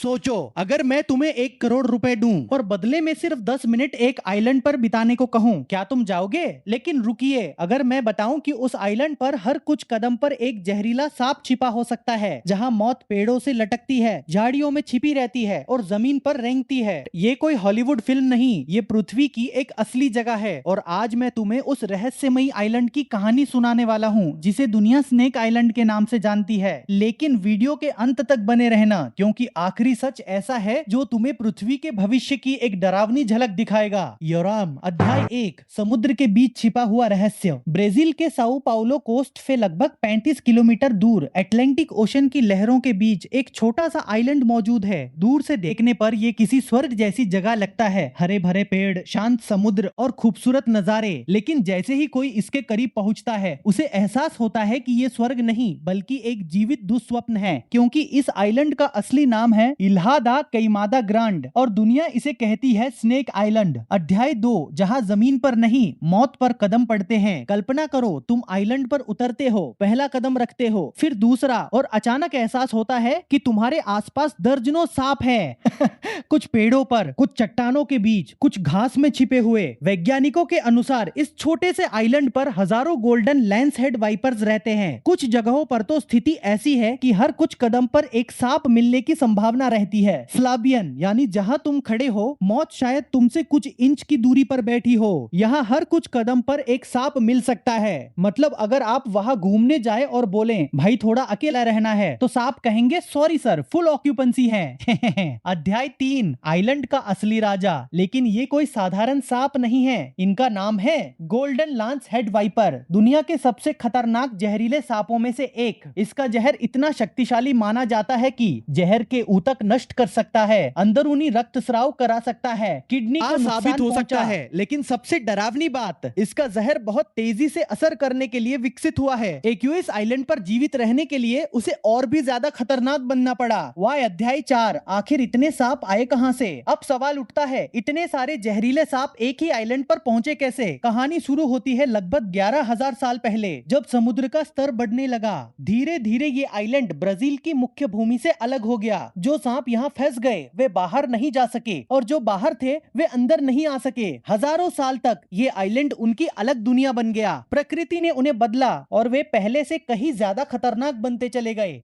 सोचो, अगर मैं तुम्हें 1 करोड़ रुपए दूं और बदले में सिर्फ 10 मिनट एक आइलैंड पर बिताने को कहूं, क्या तुम जाओगे? लेकिन रुकिए, अगर मैं बताऊं कि उस आइलैंड पर हर कुछ कदम पर एक जहरीला सांप छिपा हो सकता है, जहां मौत पेड़ों से लटकती है, झाड़ियों में छिपी रहती है और जमीन पर रेंगती है। ये कोई हॉलीवुड फिल्म नहीं, ये पृथ्वी की एक असली जगह है। और आज मैं तुम्हें उस रहस्यमयी आइलैंड की कहानी सुनाने वाला हूँ, जिसे दुनिया स्नेक आइलैंड के नाम से जानती है। लेकिन वीडियो के अंत तक बने रहना, क्योंकि आखिरी सच ऐसा है जो तुम्हें पृथ्वी के भविष्य की एक डरावनी झलक दिखाएगा। योराम, अध्याय 1, समुद्र के बीच छिपा हुआ रहस्य। ब्राजील के साओ पाउलो कोस्ट से लगभग 35 किलोमीटर दूर अटलांटिक ओशन की लहरों के बीच एक छोटा सा आइलैंड मौजूद है। दूर से देखने पर यह किसी स्वर्ग जैसी जगह लगता है, हरे भरे पेड़, शांत समुद्र और खूबसूरत नजारे। लेकिन जैसे ही कोई इसके करीब पहुंचता है, उसे एहसास होता है कि यह स्वर्ग नहीं बल्कि एक जीवित दुस्वप्न है, क्योंकि इस आइलैंड का असली नाम है इल्हा दा कैइमादा ग्रांड और दुनिया इसे कहती है स्नेक आइलैंड। अध्याय 2, जहां जमीन पर नहीं मौत पर कदम पड़ते हैं। कल्पना करो, तुम आइलैंड पर उतरते हो, पहला कदम रखते हो, फिर दूसरा, और अचानक एहसास होता है कि तुम्हारे आसपास दर्जनों सांप हैं। कुछ पेड़ों पर, कुछ चट्टानों के बीच, कुछ घास में छिपे हुए। वैज्ञानिकों के अनुसार इस छोटे से आइलैंड पर हजारों गोल्डन लैंस हेड वाइपर्स रहते हैं। कुछ जगहों पर तो स्थिति ऐसी है कि हर कुछ कदम पर एक सांप मिलने की संभावना रहती है। फ्लाबियन, यानी जहां तुम खड़े हो, मौत शायद तुमसे कुछ इंच की दूरी पर बैठी हो। यहाँ हर कुछ कदम पर एक सांप मिल सकता है। मतलब अगर आप वहां घूमने जाए और बोलें, भाई थोड़ा अकेला रहना है, तो सांप कहेंगे, सॉरी सर, फुल ऑक्यूपेंसी है। अध्याय 3, आइलैंड का असली राजा। लेकिन ये कोई साधारण सांप नहीं है, इनका नाम है गोल्डन लांस हेड वाइपर, दुनिया के सबसे खतरनाक जहरीले सांपों में से एक। इसका जहर इतना शक्तिशाली माना जाता है कि जहर के ऊतक नष्ट कर सकता है, अंदरूनी रक्तस्राव करा सकता है, किडनी को साबित हो सकता है। लेकिन सबसे डरावनी बात, इसका जहर बहुत तेजी से असर करने के लिए विकसित हुआ है। एक इस आइलैंड पर जीवित रहने के लिए उसे और भी ज्यादा खतरनाक बनना पड़ा। वह अध्याय 4, आखिर इतने सांप आए कहां से? अब सवाल उठता है, इतने सारे जहरीले सांप एक ही आइलैंड पर पहुंचे कैसे? कहानी शुरू होती है लगभग 11,000 साल पहले, जब समुद्र का स्तर बढ़ने लगा। धीरे धीरे ये आइलैंड ब्राजील की मुख्य भूमि से अलग हो गया। जो सांप यहाँ फंस गए वे बाहर नहीं जा सके, और जो बाहर थे वे अंदर नहीं आ सके। हजारों साल तक ये आइलैंड उनकी अलग दुनिया बन गया। प्रकृति ने उन्हें बदला और वे पहले से कहीं ज्यादा खतरनाक बनते चले गए।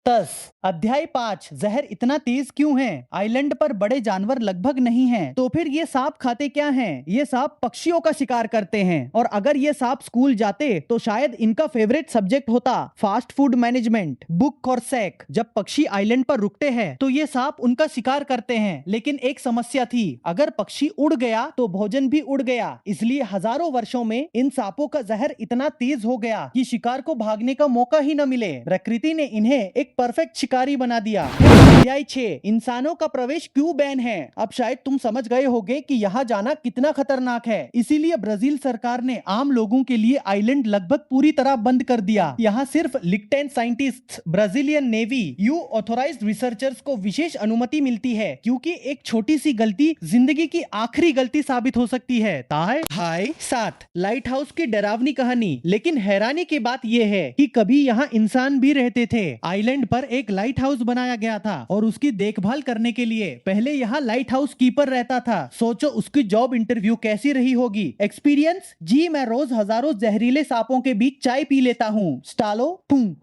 अध्याय 5, जहर इतना तेज क्यों है? आइलैंड पर बड़े जानवर लगभग नहीं हैं, तो फिर ये सांप खाते क्या हैं? ये सांप पक्षियों का शिकार करते हैं, और अगर ये सांप स्कूल जाते तो शायद इनका फेवरेट सब्जेक्ट होता फास्ट फूड मैनेजमेंट, बुक और सैक। जब पक्षी आइलैंड पर रुकते हैं तो ये सांप उनका शिकार करते हैं। लेकिन एक समस्या थी, अगर पक्षी उड़ गया तो भोजन भी उड़ गया। इसलिए हजारों वर्षों में इन सांपों का जहर इतना तेज हो गया कि शिकार को भागने का मौका ही न मिले। प्रकृति ने इन्हें एक परफेक्ट शिकारी बना दिया। अध्याय 6, इंसानों का प्रवेश क्यों बैन है? अब शायद तुम समझ गए होगे कि यहाँ जाना कितना खतरनाक है। इसीलिए ब्राजील सरकार ने आम लोगों के लिए आइलैंड लगभग पूरी तरह बंद कर दिया। यहाँ सिर्फ lichen scientist, Brazilian navy, you authorised researchers को विशेष अनुमति मिलती है, क्योंकि एक छोटी सी गलती जिंदगी की आखिरी गलती साबित हो सकती है। हाय 7, लाइट हाउस की डरावनी कहानी। लेकिन हैरानी की बात यह है कि कभी यहाँ इंसान भी रहते थे। आइलैंड पर एक लाइट हाउस बनाया गया था और उसकी देखभाल करने के लिए पहले यहाँ लाइट हाउस कीपर रहता था। सोचो उसकी जॉब इंटरव्यू कैसी रही होगी। एक्सपीरियंस? जी मैं रोज हजारों जहरीले सांपों के बीच चाय पी लेता हूँ। स्टालो?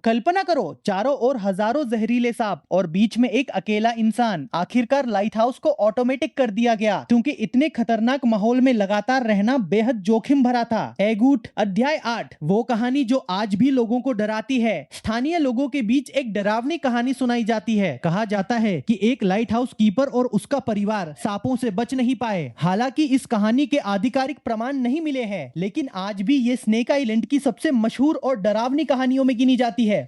कल्पना करो, चारों ओर हजारों जहरीले सांप और बीच में एक अकेला इंसान। आखिरकार लाइट हाउस को ऑटोमेटिक कर दिया गया, क्योंकि इतने खतरनाक माहौल में लगातार रहना बेहद जोखिम भरा था। एगूट। अध्याय 8, वो कहानी जो आज भी लोगों को डराती है। स्थानीय लोगों के बीच एक डरावनी कहानी सुनाई जाती है। कहा जाता है कि एक लाइट हाउस कीपर और उसका परिवार सांपों से बच नहीं पाए। हालांकि इस कहानी के आधिकारिक प्रमाण नहीं मिले हैं, लेकिन आज भी ये स्नेक आइलैंड की सबसे मशहूर और डरावनी कहानियों में गिनी जाती है।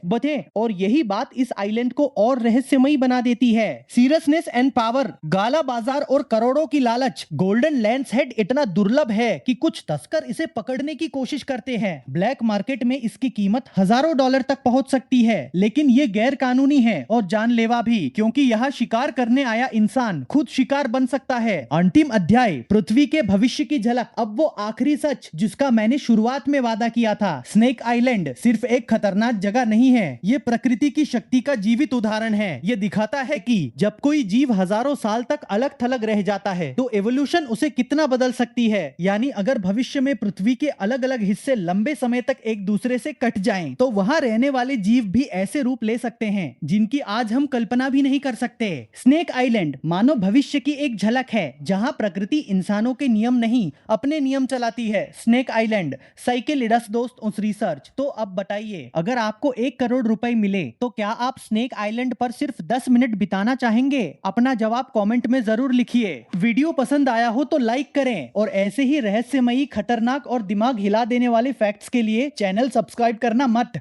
और यही बात इस आइलैंड को और रहस्यमयी बना देती है। सीरियसनेस एंड पावर, गाला बाजार और करोड़ों की लालच। गोल्डन लैंस हेड इतना दुर्लभ है कि कुछ तस्कर इसे पकड़ने की कोशिश करते हैं। ब्लैक मार्केट में इसकी कीमत हजारों डॉलर तक पहुंच सकती है। लेकिन ये गैर कानूनी है और जानलेवा भी, क्योंकि यहाँ शिकार करने आया इंसान खुद शिकार बन सकता है। अंतिम अध्याय, पृथ्वी के भविष्य की झलक। अब वो आखिरी सच जिसका मैंने शुरुआत में वादा किया था। स्नेक आइलैंड सिर्फ एक खतरनाक जगह नहीं है, ये प्रकृति की शक्ति का जीवित उदाहरण है। ये दिखाता है कि जब कोई जीव हजारों साल तक अलग थलग रह जाता है तो एवोल्यूशन उसे कितना बदल सकती है। यानी अगर भविष्य में पृथ्वी के अलग अलग हिस्से लंबे समय तक एक दूसरे से कट जाएं, तो वहां रहने वाले जीव भी ऐसे रूप ले सकते हैं जिनकी आज हम कल्पना भी नहीं कर सकते। स्नेक आइलैंड मानो भविष्य की एक झलक है, जहां प्रकृति इंसानों के नियम नहीं अपने नियम चलाती है। स्नेक आइलैंड साइकिलिडस दोस्त उस रिसर्च। तो अब बताइए, अगर आपको 1 करोड़ रुपए मिले तो क्या आप स्नेक आइलैंड पर सिर्फ 10 मिनट बिताना चाहेंगे? अपना जवाब कमेंट में जरूर लिखिए। वीडियो पसंद आया हो तो लाइक करें और ऐसे ही रहस्यमयी, खतरनाक और दिमाग हिला देने वाले फैक्ट्स के लिए चैनल सब्सक्राइब करना मत